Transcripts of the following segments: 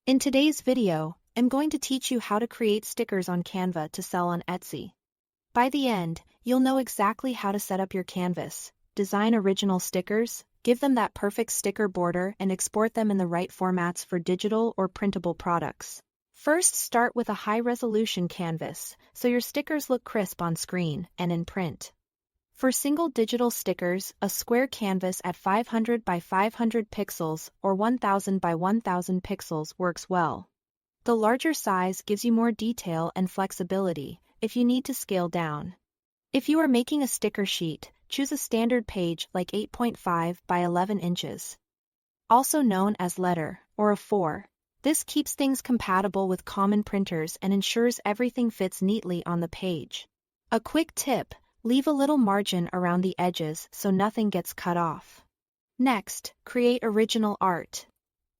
In today's video, I'm going to teach you how to create stickers on Canva to sell on Etsy. By the end, you'll know exactly how to set up your canvas, design original stickers, give them that perfect sticker border, and export them in the right formats for digital or printable products. First, start with a high-resolution canvas, so your stickers look crisp on screen and in print. For single digital stickers, a square canvas at 500 by 500 pixels or 1000 by 1000 pixels works well. The larger size gives you more detail and flexibility if you need to scale down. If you are making a sticker sheet, choose a standard page like 8.5 by 11 inches. Also known as letter or A4, this keeps things compatible with common printers and ensures everything fits neatly on the page. A quick tip: leave a little margin around the edges so nothing gets cut off. Next, create original art.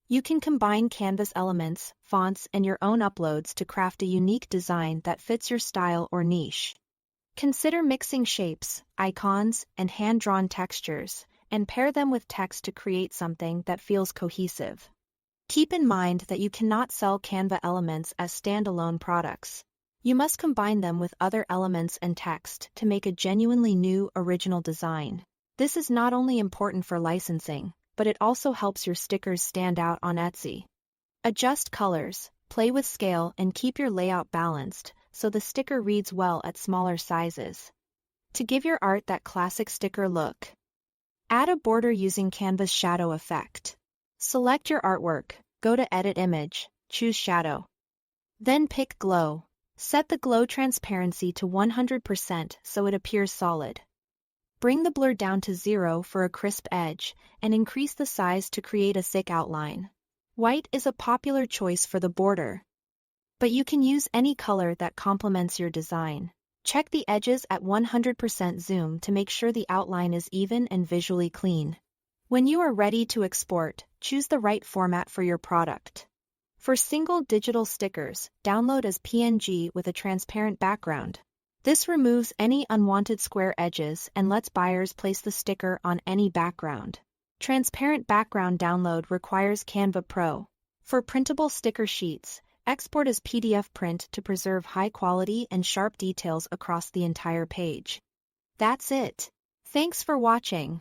You can combine Canvas elements, fonts, and your own uploads to craft a unique design that fits your style or niche. Consider mixing shapes, icons, and hand-drawn textures, and pair them with text to create something that feels cohesive. Keep in mind that you cannot sell Canva elements as standalone products. You must combine them with other elements and text to make a genuinely new, original design. This is not only important for licensing, but it also helps your stickers stand out on Etsy. Adjust colors, play with scale, and keep your layout balanced so the sticker reads well at smaller sizes. To give your art that classic sticker look, add a border using Canva's shadow effect. Select your artwork, go to Edit Image, choose Shadow. Then pick Glow. Set the glow transparency to 100% so it appears solid. Bring the blur down to 0 for a crisp edge, and increase the size to create a thick outline. White is a popular choice for the border, but you can use any color that complements your design. Check the edges at 100% zoom to make sure the outline is even and visually clean. When you are ready to export, choose the right format for your product. For single digital stickers, download as PNG with a transparent background. This removes any unwanted square edges and lets buyers place the sticker on any background. Transparent background download requires Canva Pro. For printable sticker sheets, export as PDF print to preserve high quality and sharp details across the entire page. That's it. Thanks for watching.